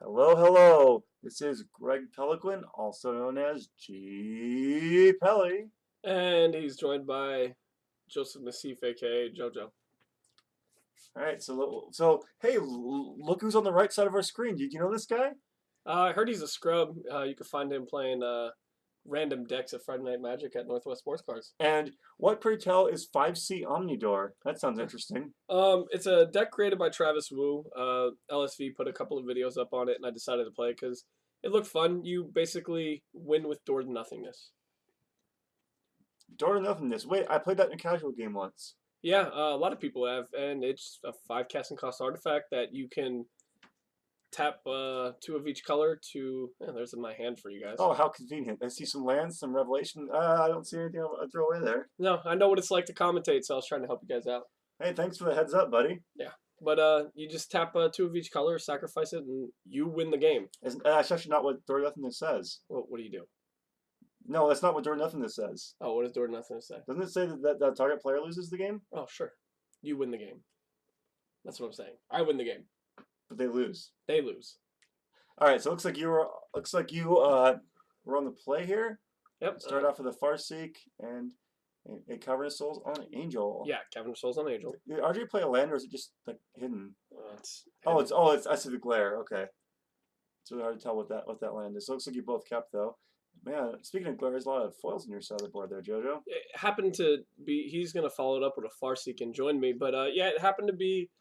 Hello, hello. This is Greg Peloquin, also known as G. Pelly. And he's joined by Joseph Naseef, aka JoJo. All right, so hey, look who's on the right side of our screen. Did you know this guy? I heard he's a scrub. You can find him playing random decks of Friday Night Magic at Northwest Sports Cards. And what, pray tell, is 5C OmniDoor? That sounds interesting. It's a deck created by Travis Wu. LSV put a couple of videos up on it, and I decided to play because it looked fun. You basically win with door to nothingness. Door to nothingness. Wait, I played that in a casual game once. Yeah, a lot of people have, and it's a 5 casting cost artifact that you can tap 2 of each color to. There's my hand for you guys. Oh, how convenient. I see some lands, some revelation. I don't see anything I'll throw away there. No, I know what it's like to commentate, so I was trying to help you guys out. Hey, thanks for the heads up, buddy. Yeah, but you just tap 2 of each color, sacrifice it, and you win the game. That's actually not what Door to Nothingness says. Well, what do you do? No, that's not what Door to Nothingness says. Oh, what does door to nothingness say? Doesn't it say that the target player loses the game? Oh, sure. You win the game. That's what I'm saying. I win the game. But they lose. They lose. All right, so it looks like you were on the play here. Yep. Start off with a Farseek and a Cavern of Souls on Angel. Yeah, Cavern of Souls on Angel. Did RJ play a land, or is it just like hidden? It's I see the glare. Okay, it's really hard to tell what that land is. So it looks like you both kept though. Man, speaking of glare, there's a lot of foils on your side of the board there, JoJo. It happened to be. He's gonna follow it up with a Farseek and join me, but yeah, it happened to be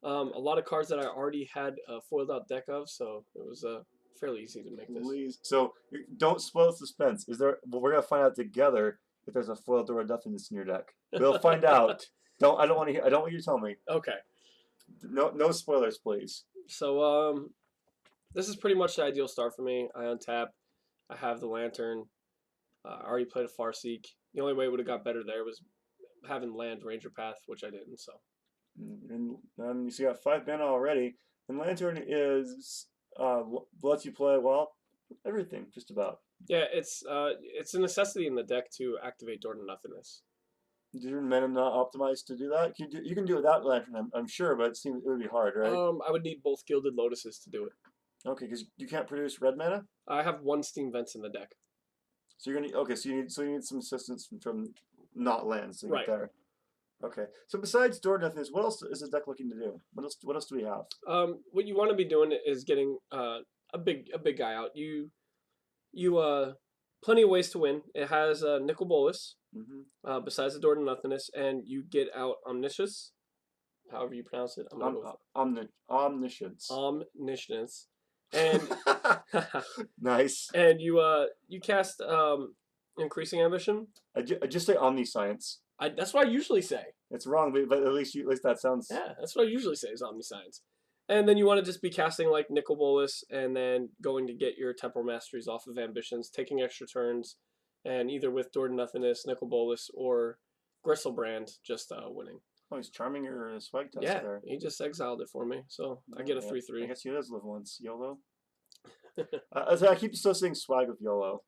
a lot of cards that I already had a foiled out deck of, so it was fairly easy to make this. Please. So don't spoil the suspense. Is there? Well, we're gonna find out together if there's a foiled Door of Nothingness in your deck. We'll find out. I don't want to hear. I don't want you to tell me. Okay. No spoilers, please. So this is pretty much the ideal start for me. I untap. I have the Lantern. I already played a Farseek. The only way it would have got better there was having land Ranger Path, which I didn't. So. And you see, you got 5 mana already. And Lantern is lets you play everything just about. Yeah, it's a necessity in the deck to activate Door to Nothingness. Is your mana not optimized to do that? You can do it without Lantern, I'm sure, but it would be hard, right? I would need both Gilded Lotuses to do it. Okay, because you can't produce red mana. I have 1 Steam Vents in the deck. So you're gonna okay. So you need some assistance from not lands to get there. Okay. So besides Door to Nothingness, what else is the deck looking to do? What else do we have? What you want to be doing is getting a big guy out. You plenty of ways to win. It has Nicol Bolas, besides the Door to Nothingness, and you get out Omniscience, however you pronounce it. Omniscience. Omniscience. And nice. And you cast Increasing Ambition. I just say Omniscience. That's what I usually say. It's wrong, but at least that sounds. Yeah, that's what I usually say is Omniscience. And then you want to just be casting like Nicol Bolas, and then going to get your Temporal Masteries off of Ambitions, taking extra turns, and either with Door to Nothingness, Nicol Bolas, or Gristlebrand, just winning. Oh, he's charming your swag test there. Yeah, he just exiled it for me, so I get a 3/3. I guess he does live once. YOLO. I keep associating swag with YOLO.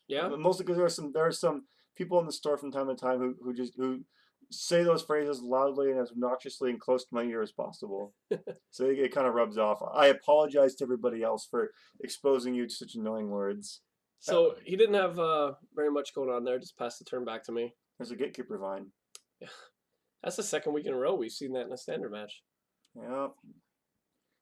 Yeah. Mostly because there are some people in the store from time to time who say those phrases loudly and as obnoxiously and close to my ear as possible. So it kind of rubs off. I apologize to everybody else for exposing you to such annoying words. So he didn't have very much going on there. Just passed the turn back to me. There's a Gatekeeper Vine. Yeah. That's the second week in a row we've seen that in a standard match. Yeah.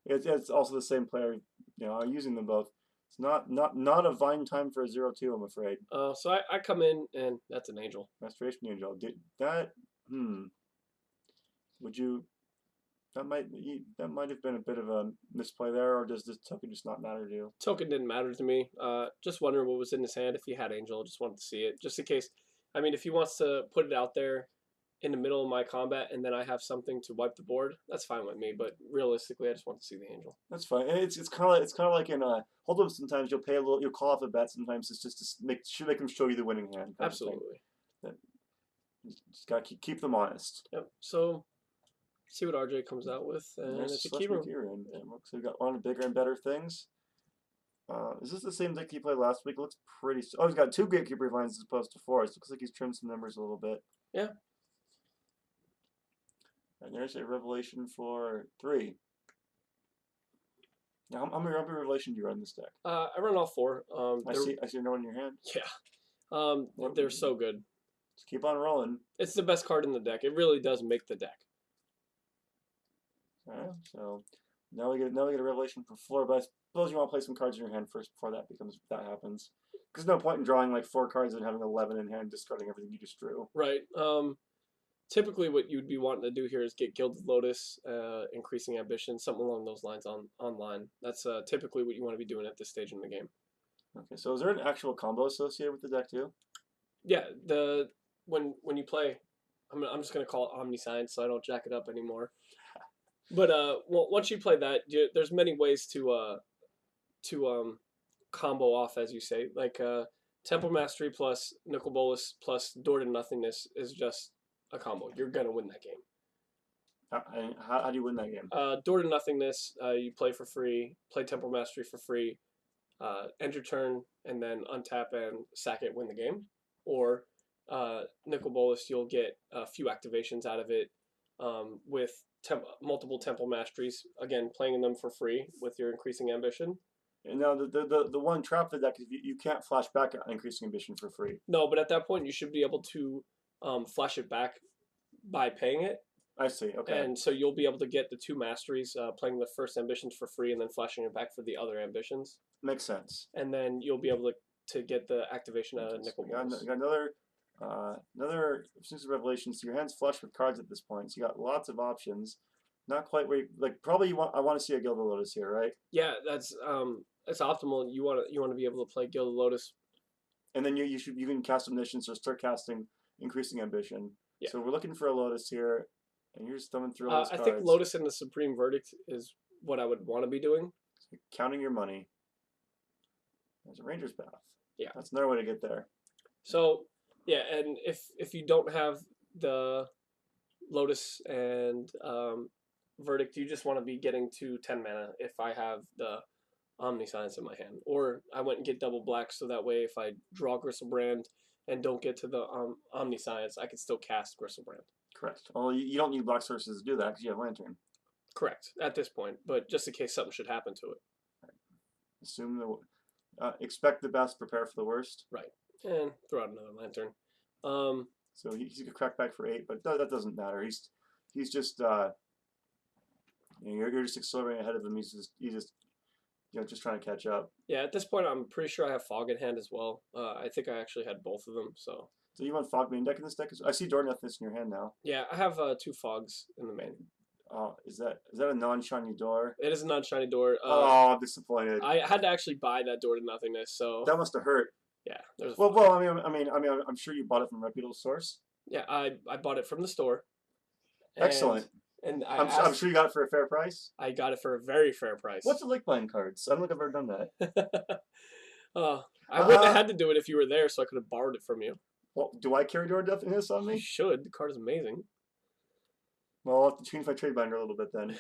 It's also the same player, using them both. It's not a Vine time for a 0/2, I'm afraid. So I come in, and that's an Angel. Restoration Angel. Did that... Would you... That might have been a bit of a misplay there, or does this token just not matter to you? Token didn't matter to me. Just wondering what was in his hand. If he had Angel, just wanted to see it. Just in case... I mean, if he wants to put it out there in the middle of my combat, and then I have something to wipe the board, that's fine with me. But realistically, I just want to see the Angel. That's fine. And it's kind of like in Hold'em. Sometimes you'll call off a bet. Sometimes it's just to make them show you the winning hand. Absolutely. Just gotta keep them honest. Yep. So see what RJ comes out with, and it's a keeper. Yeah. So we got on to bigger and better things. Is this the same deck he played last week? It looks pretty. Oh, he's got 2 Gatekeeper Vines as opposed to 4. So it looks like he's trimmed some numbers a little bit. Yeah. And there's a Revelation for 3. How many revelation do you run this deck? I run all 4. I see no one in your hand. Yeah. They're so good. Just keep on rolling. It's the best card in the deck. It really does make the deck. Alright, so now we get a revelation for 4, but I suppose you want to play some cards in your hand first before that happens. Because no point in drawing like 4 cards and having 11 in hand, discarding everything you just drew. Right. Typically what you'd be wanting to do here is get Gilded Lotus, increasing ambition, something along those lines online. That's typically what you want to be doing at this stage in the game. Okay, so is there an actual combo associated with the deck too? Yeah, when you play, I'm just gonna call it Omniscience so I don't jack it up anymore. But once you play that, there's many ways to combo off, as you say. Like Temple Mastery plus Nicol Bolas plus Door to Nothingness is just a combo. You're gonna win that game. How do you win that game? Door to Nothingness, you play for free. Play Temple Mastery for free. End your turn and then untap and sack it, win the game. Or Nicol Bolas, you'll get a few activations out of it with multiple Temple Masteries. Again, playing them for free with your increasing ambition. And now the one trap for that is you can't flash back on increasing ambition for free. No, but at that point you should be able to flash it back by paying it. I see. Okay. And so you'll be able to get the 2 masteries, playing the first ambitions for free, and then flashing it back for the other ambitions. Makes sense. And then you'll be able to get the activation out of Nicol Bolas. You got another Season of Revelations. So your hand's flush with cards at this point, so you got lots of options. Not quite where probably I want to see a Gilded Lotus here, right? Yeah, that's optimal. You want to be able to play Gilded Lotus. And then you can cast Omniscience or start casting Increasing Ambition. Yeah. So we're looking for a Lotus here, and you're just thumbing through all those cards. I think Lotus and the Supreme Verdict is what I would want to be doing. So counting your money. There's a Ranger's Path. Yeah. That's another way to get there. So, yeah, and if you don't have the Lotus and Verdict, you just want to be getting to 10 mana if I have the Omniscience in my hand. Or I went and get double black, so that way if I draw Gristlebrand and don't get to the Omniscience, I can still cast Gristlebrand. Correct. Well, you don't need black sources to do that because you have Lantern. Correct, at this point, but just in case something should happen to it. Right. Assume expect the best, prepare for the worst. Right, and throw out another Lantern. So he's gonna crack back for 8, but that doesn't matter. He's just you're just accelerating ahead of him. He's just just trying to catch up. Yeah, at this point, I'm pretty sure I have Fog in hand as well. I think I actually had both of them. So you want Fog main deck in this deck? I see Door to Nothingness in your hand now. Yeah, I have 2 Fogs in the main. Oh, is that a non-shiny door? It is a non-shiny door. Oh, I'm disappointed. I had to actually buy that Door to Nothingness, so that must have hurt. Yeah. Well, I mean, I'm sure you bought it from a reputable source. Yeah, I bought it from the store. Excellent. And I'm sure you got it for a fair price. I got it for a very fair price. What's it like buying cards? I don't think I've ever done that. I wouldn't have had to do it if you were there, so I could have borrowed it from you. Well, do I carry Door to Nothingness on me? You should. The card is amazing. Well, I'll have to change my trade binder a little bit then.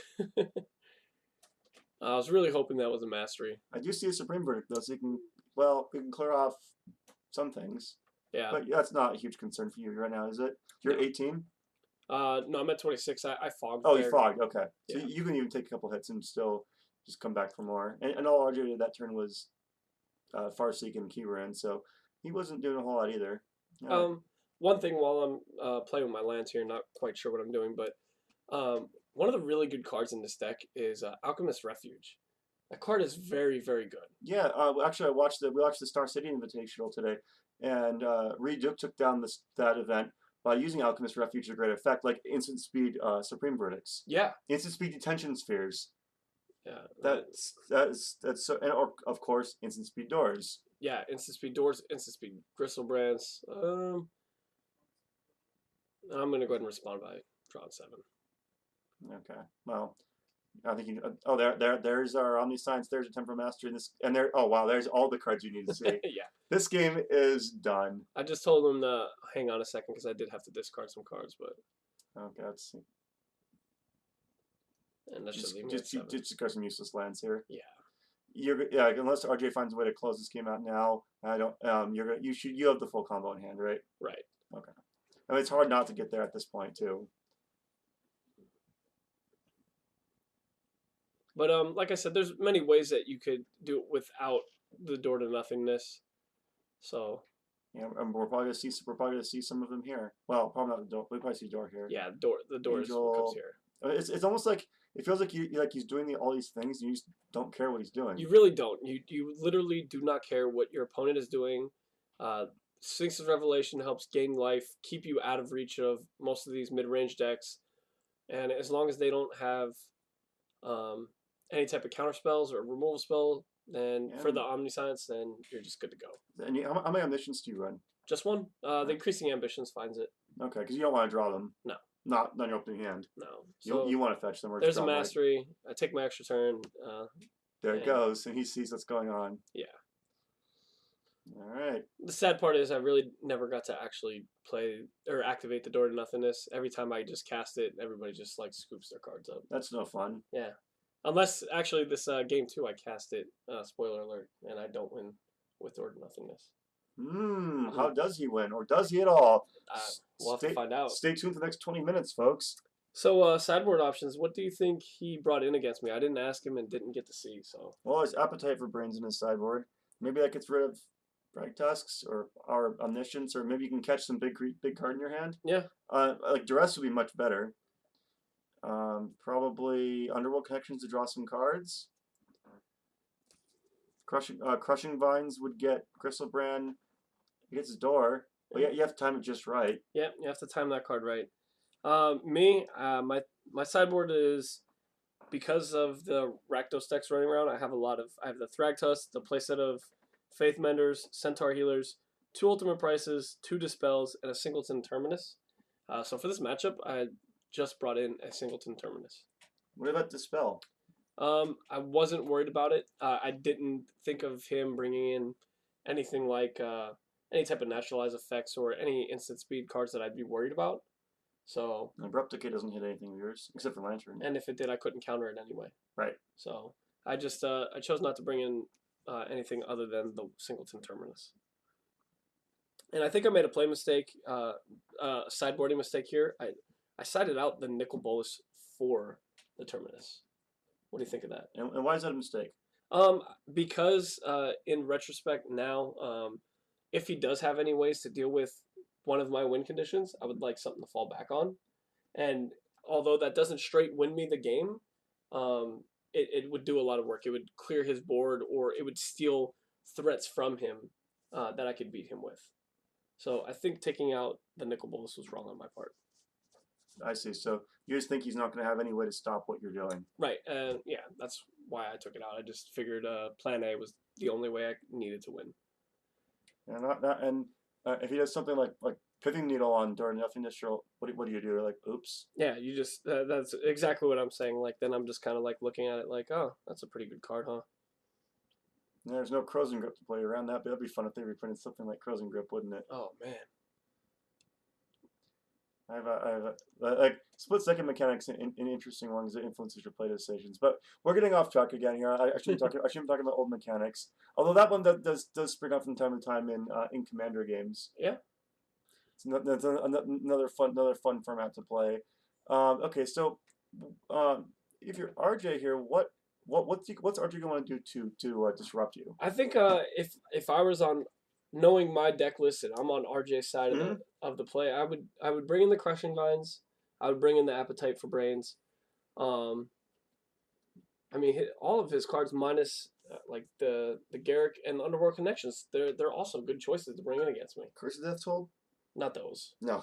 I was really hoping that was a mastery. I do see a Supreme Verdict though, so we can clear off some things. Yeah. But that's not a huge concern for you right now, is it? You're 18? No, I'm at 26. I fogged. Oh, you fogged. Okay. Yeah. So you can even take a couple hits and still just come back for more. And all RJ did that turn was Farseek and Keybrand, so he wasn't doing a whole lot either. One thing while I'm playing with my lands here, not quite sure what I'm doing, but one of the really good cards in this deck is Alchemist Refuge. That card is very, very good. Yeah, actually, we watched the Star City Invitational today, and Reed Duke took down that event by using Alchemist Refuge to great effect, like instant speed Supreme Verdicts. Yeah. Instant speed detention spheres. Yeah. That's so, and of course instant speed doors. Yeah, instant speed doors, instant speed Gristlebrands. I'm gonna go ahead and respond by drawing 7. Okay. Well, I think there's our Omniscience. There's a Temporal Master in this, and there. Oh wow, there's all the cards you need to see. Yeah. This game is done. I just told him to hang on a second because I did have to discard some cards, but. Okay, let's see. And that's just discard some useless lands here. Yeah. Unless RJ finds a way to close this game out now, I don't. You have the full combo in hand, right? Right. Okay. I mean, it's hard not to get there at this point too. But like I said, there's many ways that you could do it without the door to nothingness. So Yeah, and we're probably gonna see some of them here. Well, probably not the door. We probably see door here. yeah, the door is what comes Angel. here. It's almost like it feels like he's doing all these things, and you just don't care what he's doing. You really don't. You literally do not care what your opponent is doing. Sphinx of Revelation helps gain life, keep you out of reach of most of these mid-range decks, and as long as they don't have um, any type of counter spells or removal spell, then for the Omniscience, then you're just good to go. And how many omniscience do you run? Just one. The increasing ambitions finds it. Okay, because you don't want to draw them. No. Not on your opening hand. No. So you want to fetch them. Or there's a mastery. I take my extra turn. There it goes, and he sees what's going on. Yeah. All right. The sad part is I really never got to actually play or activate the door to nothingness. Every time I just cast it, everybody just like scoops their cards up. That's no fun. Yeah. Unless actually this game 2 I cast it, spoiler alert, and I don't win with door to nothingness. How does he win? Or does he at all? We'll have to find out. Stay tuned for the next 20 minutes, folks. So, sideboard options, what do you think he brought in against me? I didn't ask him and didn't get to see, so. Well, his appetite for brains in his sideboard. Maybe that gets rid of Bright Tusks or our Omniscience, or maybe you can catch some big card in your hand. Yeah. Like Duress would be much better. Probably Underworld Connections to draw some cards. Crushing Vines would get Crystal Brand. He gets his door. But yeah, you have to time it just right. Yeah, you have to time that card right. My sideboard is, because of the Rakdos decks running around, I have the Thragtusk, the playset of Faith Menders, Centaur Healers, 2 Ultimate Prices, 2 Dispels, and a Singleton Terminus. So for this matchup, I just brought in a Singleton Terminus. What about Dispel? I wasn't worried about it. I didn't think of him bringing in anything like any type of naturalized effects or any instant speed cards that I'd be worried about. So Abrupt Decay doesn't hit anything of yours except for Lantern. And if it did, I couldn't counter it anyway. Right. So I just I chose not to bring in anything other than the Singleton Terminus. And I think I made a play mistake, sideboarding mistake here. I sided out the Nicol Bolas for the Terminus. What do you think of that? And why is that a mistake? Because in retrospect now, if he does have any ways to deal with one of my win conditions, I would like something to fall back on. And although that doesn't straight win me the game, it would do a lot of work. It would clear his board, or it would steal threats from him that I could beat him with. So I think taking out the Nicol Bolas was wrong on my part. I see. So you just think he's not going to have any way to stop what you're doing. Right. Yeah, that's why I took it out. I just figured Plan A was the only way I needed to win. And if he does something like Pithing Needle on Door to Nothingness, what do you do? Like, oops. Yeah, you just that's exactly what I'm saying. Like, then I'm just kind of like looking at it like, oh, that's a pretty good card, huh? There's no Crozen Grip to play around that, but that'd be fun if they reprinted something like Crozen Grip, wouldn't it? Oh man. I have like split second mechanics in interesting ones that influences your play decisions. But we're getting off track again here. I shouldn't be talking about old mechanics. Although that one does spring up from time to time in Commander games. Yeah. That's another fun format to play. Okay, so if you're RJ here, what's RJ going to do to disrupt you? I think if I was on, knowing my deck list and I'm on RJ's side of the play, I would bring in the Crushing Vines. I would bring in the Appetite for Brains. I mean, all of his cards minus like the Garrick and the Underworld Connections, they're also good choices to bring in against me. Curse of Death Toll? Not those. No.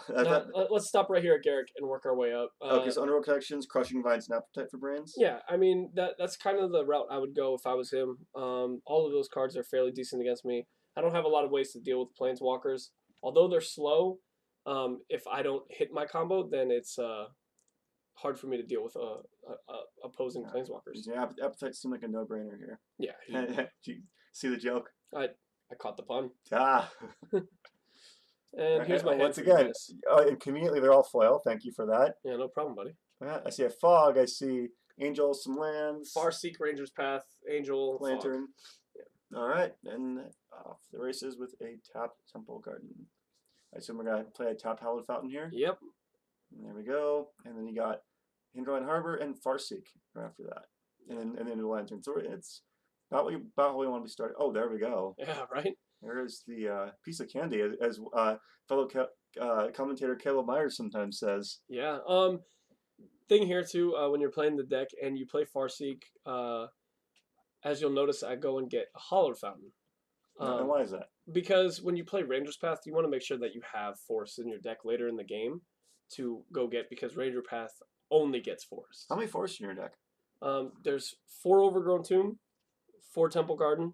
Let's stop right here at Garrick and work our way up. Okay, so Underworld Connections, Crushing Vines, and Appetite for Brains? Yeah, I mean, that's kind of the route I would go if I was him. All of those cards are fairly decent against me. I don't have a lot of ways to deal with Planeswalkers. Although they're slow, if I don't hit my combo, then it's hard for me to deal with opposing Planeswalkers. Yeah, Appetite seemed like a no-brainer here. Yeah. Did you see the joke? I caught the pun. Ah. And here's my once again. And conveniently, they're all foil. Thank you for that. Yeah, no problem, buddy. I see a Fog. I see Angel, some lands. Farseek, Ranger's Path, Angel, Lantern. Fog. Yeah. All right, and off the races with a tapped Temple Garden. I assume we're gonna play a tapped Hallowed Fountain here. Yep. And there we go. And then you got Hindrine Harbor and Farseek right after that. and then the lantern. So it's about how we want to be started. Oh, there we go. Yeah, right? There is the piece of candy, as fellow commentator Caleb Myers sometimes says. Yeah. Thing here too, when you're playing the deck and you play Farseek, as you'll notice, I go and get a Hollowed Fountain. And why is that? Because when you play Ranger's Path, you want to make sure that you have Force in your deck later in the game to go get, because Ranger Path only gets Force. How many Force in your deck? There's 4 Overgrown Tomb, 4 Temple Garden,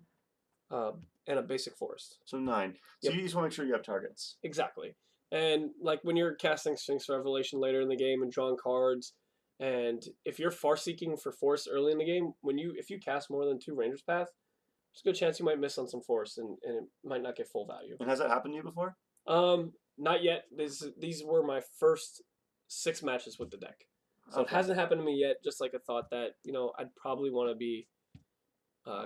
and a basic Forest. So 9. So Yep. you just want to make sure you have targets. Exactly. And like when you're casting Sphinx Revelation later in the game and drawing cards, and if you're Farseeking for Force early in the game, if you cast more than 2 Ranger's Path, there's a good chance you might miss on some Force and it might not get full value. And has that happened to you before? Not yet. These were my first 6 matches with the deck. So It hasn't happened to me yet, just like a thought that, I'd probably want to be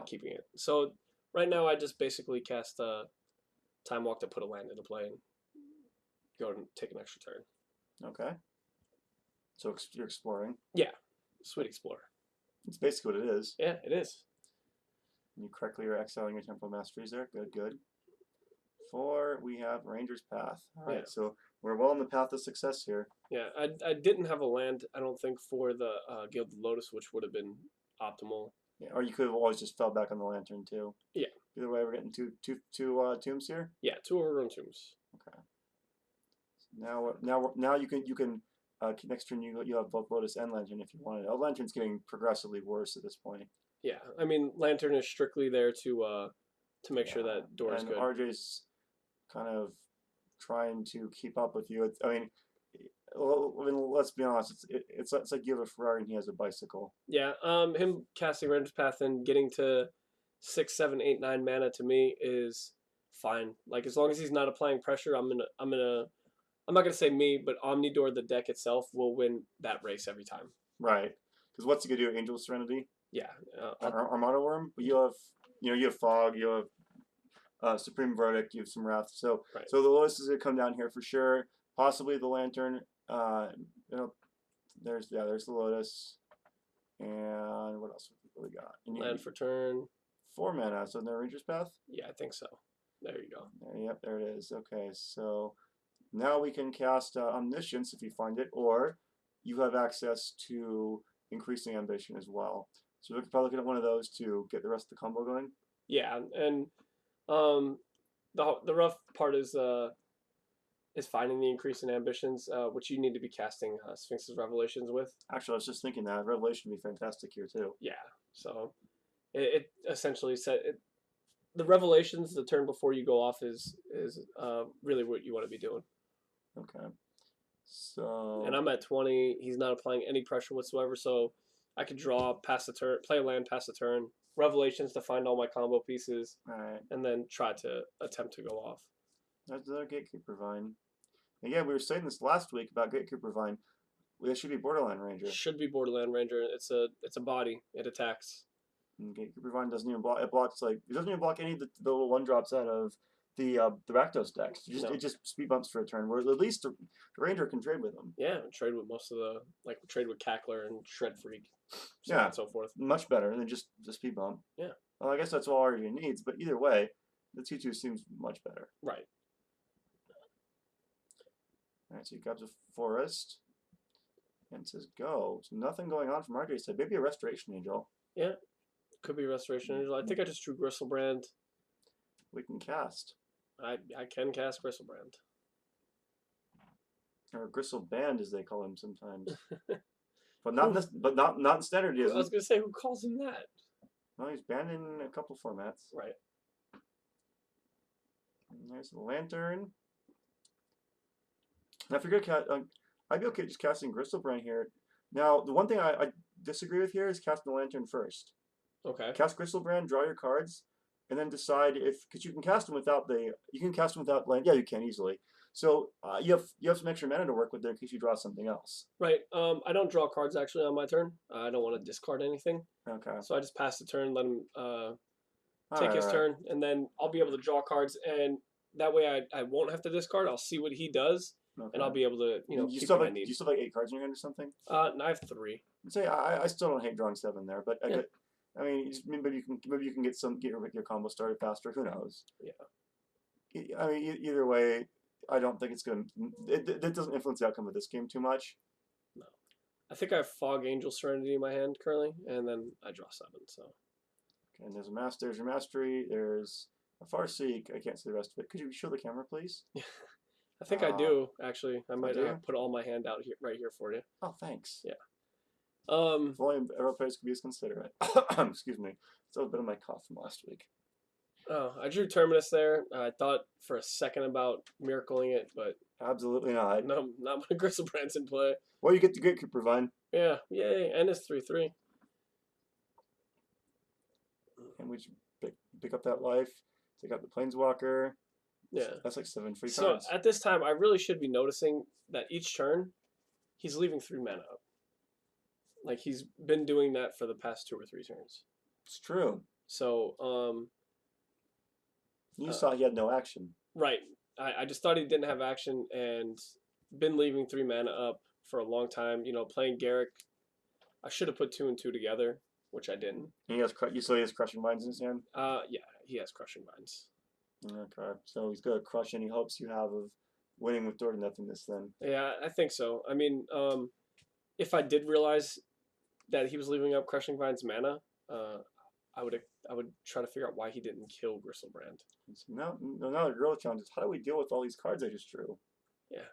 keeping it. So right now I just basically cast Time Walk to put a land into play and go and take an extra turn. Okay. So you're exploring. Yeah. Sweet Explorer. It's basically what it is. Yeah, it is. And you correctly are exiling your Temporal Masteries there. Good, good. 4, we have Ranger's Path. All right, so we're well on the path of success here. Yeah, I didn't have a land, I don't think, for the Gilded Lotus, which would have been optimal. Yeah, or you could have always just fell back on the Lantern too. Yeah. Either way, we're getting two tombs here. Yeah, 2 Overgrown Tombs. Okay. Now you can next turn you have both Lotus and Lantern if you wanted. Lantern's getting progressively worse at this point. Yeah, I mean Lantern is strictly there to make sure that door is good. And RJ's kind of trying to keep up with you. I mean, let's be honest. It's like you have a Ferrari and he has a bicycle. Yeah. Him casting Ranger's Path and getting to 6, 7, 8, 9 mana to me is fine. Like as long as he's not applying pressure, I'm not gonna say me, but OmniDoor, the deck itself, will win that race every time. Right. Because what's he gonna do? Angel Serenity. Yeah. Armada Worm. But you have Fog. You have Supreme Verdict. You have some Wrath. So so the Lotus is gonna come down here for sure. Possibly the Lantern. There's the Lotus. And what else have we really got? Land for turn. 4 mana. So no Ranger's Path. Yeah, I think so. There you go. Yep, there it is. Okay, so now we can cast Omniscience if you find it, or you have access to Increasing Ambition as well. So we're probably looking at one of those to get the rest of the combo going. Yeah, and the rough part is finding the Increasing Ambitions, which you need to be casting Sphinx's Revelations with. Actually, I was just thinking that Revelation would be fantastic here too. Yeah, so it essentially the Revelations, the turn before you go off, is really what you want to be doing. Okay. So. And I'm at 20. He's not applying any pressure whatsoever, so I could draw, pass the turn, play a land, pass the turn, Revelations to find all my combo pieces, and then try to attempt to go off. That's the Gatekeeper Vine. And yeah, we were saying this last week about Gatekeeper Vine. It should be Borderland Ranger. Should be Borderland Ranger. It's a body. It attacks. And Gatekeeper Vine doesn't even block. It doesn't even block any of the little 1-drops out of the Rakdos decks. It just speed bumps for a turn. Whereas at least the Ranger can trade with them. Yeah, trade with most of trade with Cackler and Shred Freak. And so forth. Much better than just the speed bump. Yeah. Well, I guess that's all RJ needs, but either way, the 2/2 seems much better. Right. Alright, so he grabs a Forest and says go. So nothing going on from RJ's side. Maybe a Restoration Angel. Yeah. Could be Restoration Angel. I think I just drew Gristlebrand. We can cast. I can cast Gristlebrand. Or Gristleband, as they call him sometimes. But not in Standard. I was gonna say, who calls him that? Well, he's banned in a couple formats. Right. And there's the Lantern. Now, if you're gonna I'd be okay just casting Gristlebrand here. Now, the one thing I disagree with here is casting the Lantern first. Okay. Cast Gristlebrand, draw your cards, and then decide because you can cast them without land. Yeah, you can easily. So you have some extra mana to work with there in case you draw something else. Right. I don't draw cards actually on my turn. I don't want to discard anything. Okay. So I just pass the turn, let him take his turn, and then I'll be able to draw cards, and that way I won't have to discard. I'll see what he does, and I'll be able to You keep still what I have, do need. you still have 8 cards in your hand or something? And I have 3. Say I still don't hate drawing 7 there, but Yeah. I mean, maybe you can get your combo started faster. Who knows? Yeah. I mean, either way, I don't think it's gonna. It doesn't influence the outcome of this game too much. No. I think I have Fog Angel Serenity in my hand currently, and then I draw 7. So. Okay, and there's your mastery. There's a Farseek. I can't see the rest of it. Could you show the camera, please? I think I do actually. I might do? put all my hand out here, right here for you. Oh, thanks. Yeah. If only everyone players could be as considerate. Excuse me. Still a bit of my cough from last week. Oh, I drew Terminus there. I thought for a second about miracling it, but Absolutely not. no, not when Gristlebrand's in play. Well, you get the Great Cooper Vine. Yeah, yay, and it's 3/3. And we just pick up that life. Take out the Planeswalker. Yeah. That's like 7 free So cards. at this time, I really should be noticing that each turn, he's leaving 3 mana up. Like he's been doing that for the past 2 or 3 turns. It's true. So You saw he had no action. right. I just thought he didn't have action and been leaving 3 mana up for a long time. Playing Garrick, I should have put 2 and 2 together, which I didn't. And you saw he has Crushing Vines in his hand? Yeah, he has Crushing Vines. Okay. So he's going to crush any hopes you have of winning with Door to Nothingness then. Yeah, I think so. I mean, if I did realize that he was leaving up Crushing Vines mana, I would try to figure out why he didn't kill Gristlebrand. So now the real challenge is how do we deal with all these cards I just drew? Yeah.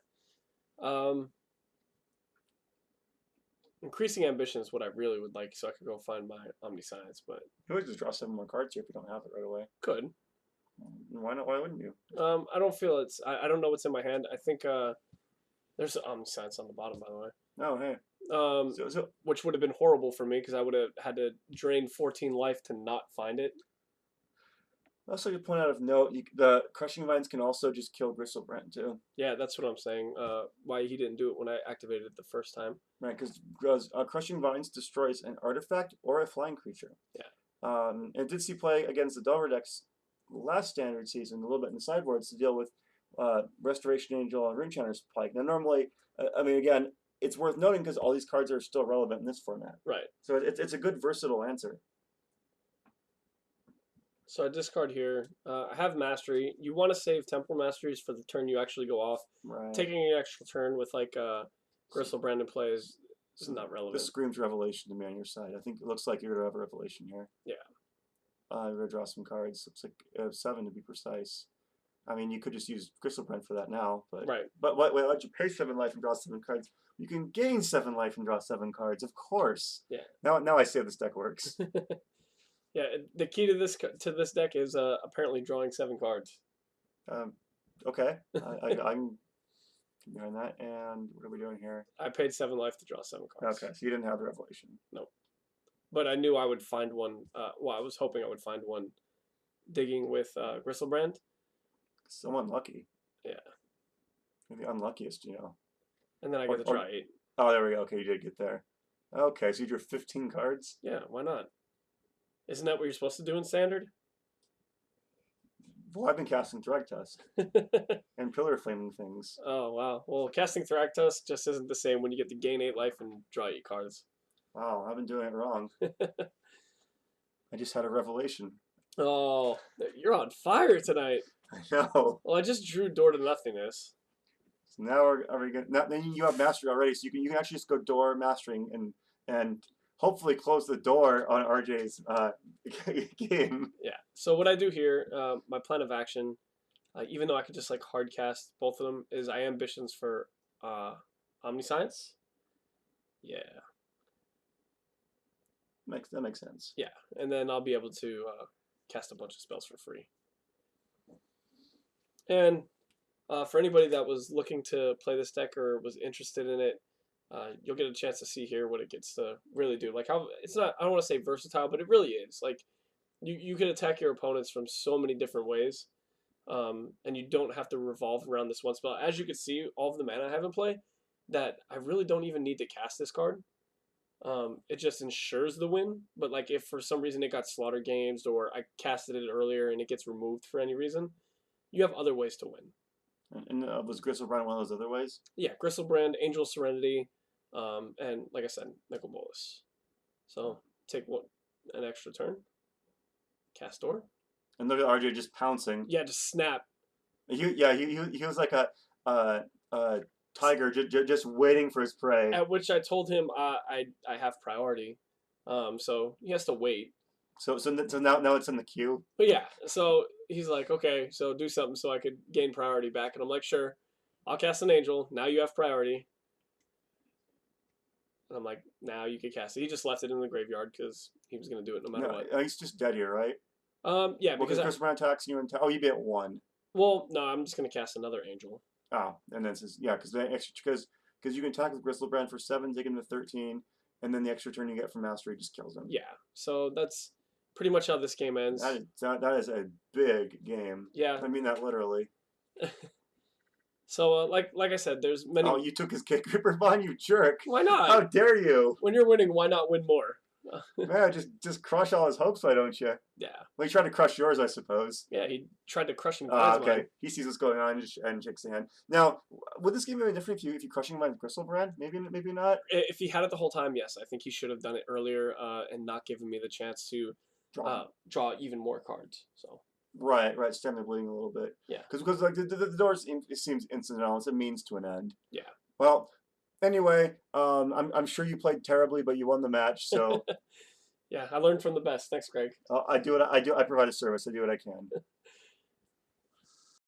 Increasing ambition is what I really would like, so I could go find my Omniscience, but You would just draw 7 more cards here if you don't have it right away. could. Why not? Why wouldn't you? I don't feel it's. I don't know what's in my hand. I think there's an Omniscience on the bottom, by the way. Oh, hey. Which would have been horrible for me because I would have had to drain 14 life to not find it. Also, you point out of note, the Crushing Vines can also just kill Gristlebrand too. Yeah, that's what I'm saying. Why he didn't do it when I activated it the first time. Right, because Crushing Vines destroys an artifact or a flying creature. Yeah. It did see play against the Delver decks last standard season, a little bit in the sideboards to deal with Restoration Angel and Rune Chanter's Plague. Now, normally, I mean, again, it's worth noting because all these cards are still relevant in this format. Right. So it's a good versatile answer. So I discard here. I have Mastery. You want to save Temporal Masteries for the turn you actually go off. Right. Taking an extra turn with like Gristlebrand in play is not relevant. This screams Revelation to me on your side. I think it looks like you're going to have a Revelation here. Yeah. You're going to draw some cards. Looks like 7 to be precise. I mean, you could just use Gristlebrand for that now. But right. But why'd you pay 7 life and draw 7 cards? You can gain 7 life and draw 7 cards, of course. Yeah. Now I see how this deck works. Yeah, the key to this deck is apparently drawing 7 cards. Okay, I'm behind that. And what are we doing here? I paid 7 life to draw 7 cards. Okay, so you didn't have the Revelation. Nope. But I knew I would find one. Well, I was hoping I would find one digging with Gristlebrand. So unlucky. Yeah. You're the unluckiest, And then I get to draw 8. Oh, there we go. Okay, you did get there. Okay, so you drew 15 cards? Yeah, why not? Isn't that what you're supposed to do in Standard? Well, I've been casting Thragtusk and Pillar Flaming things. Oh, wow. Well, casting Thragtusk just isn't the same when you get to gain 8 life and draw 8 cards. Wow, I've been doing it wrong. I just had a revelation. Oh, you're on fire tonight. I know. Well, I just drew Door to Nothingness. So now are we gonna? Then you have mastery already, so you can actually just go door mastering and hopefully close the door on RJ's game. Yeah. So what I do here, my plan of action, even though I could just like hard cast both of them, is I ambitions for Omniscience. Yeah. That makes sense. Yeah, and then I'll be able to cast a bunch of spells for free. And for anybody that was looking to play this deck or was interested in it, you'll get a chance to see here what it gets to really do. Like how it's not, I don't want to say versatile, but it really is. Like you can attack your opponents from so many different ways, and you don't have to revolve around this one spell. As you can see, all of the mana I have in play, that I really don't even need to cast this card. It just ensures the win, but like if for some reason it got Slaughter Games or I casted it earlier and it gets removed for any reason, you have other ways to win. And was Griselbrand one of those other ways? Yeah, Gristlebrand, Angel Serenity, and like I said, Nicol Bolas. So take an extra turn. Cast Door. And look at RJ just pouncing. Yeah, just snap. He was like a tiger just waiting for his prey. At which I told him I have priority, so he has to wait. So now it's in the queue. But yeah, so he's like, okay, so do something so I could gain priority back, and I'm like, sure, I'll cast an Angel. Now you have priority. And I'm like, now you can cast it. He just left it in the graveyard because he was gonna do it no matter what. He's just dead here, right? Yeah, because Griselbrand attacks you and you be at 1. well, no, I'm just gonna cast another Angel. Oh, and then it says because you can attack with Griselbrand for 7, take him to 13, and then the extra turn you get from Mastery just kills him. Yeah, so that's pretty much how this game ends. That is a big game. Yeah, I mean that literally. So like I said, there's many. Oh, you took his Kick Gripper Bond, you jerk! Why not? How dare you? When you're winning, why not win more? Man, just crush all his hopes, why don't you? Yeah. Well, he tried to crush yours, I suppose. Yeah, he tried to crush him. Okay. Mine. He sees what's going on and shakes the hand. Now, would this game be different if you crushing mine with Griselbrand? Maybe not. If he had it the whole time, yes, I think he should have done it earlier and not given me the chance to draw even more cards. So. Right. Stem the bleeding a little bit. Yeah. Because like the doors, it seems incidental. It's a means to an end. Yeah. Well, anyway, I'm sure you played terribly, but you won the match. So. Yeah, I learned from the best. Thanks, Greg. I provide a service. I do what I can.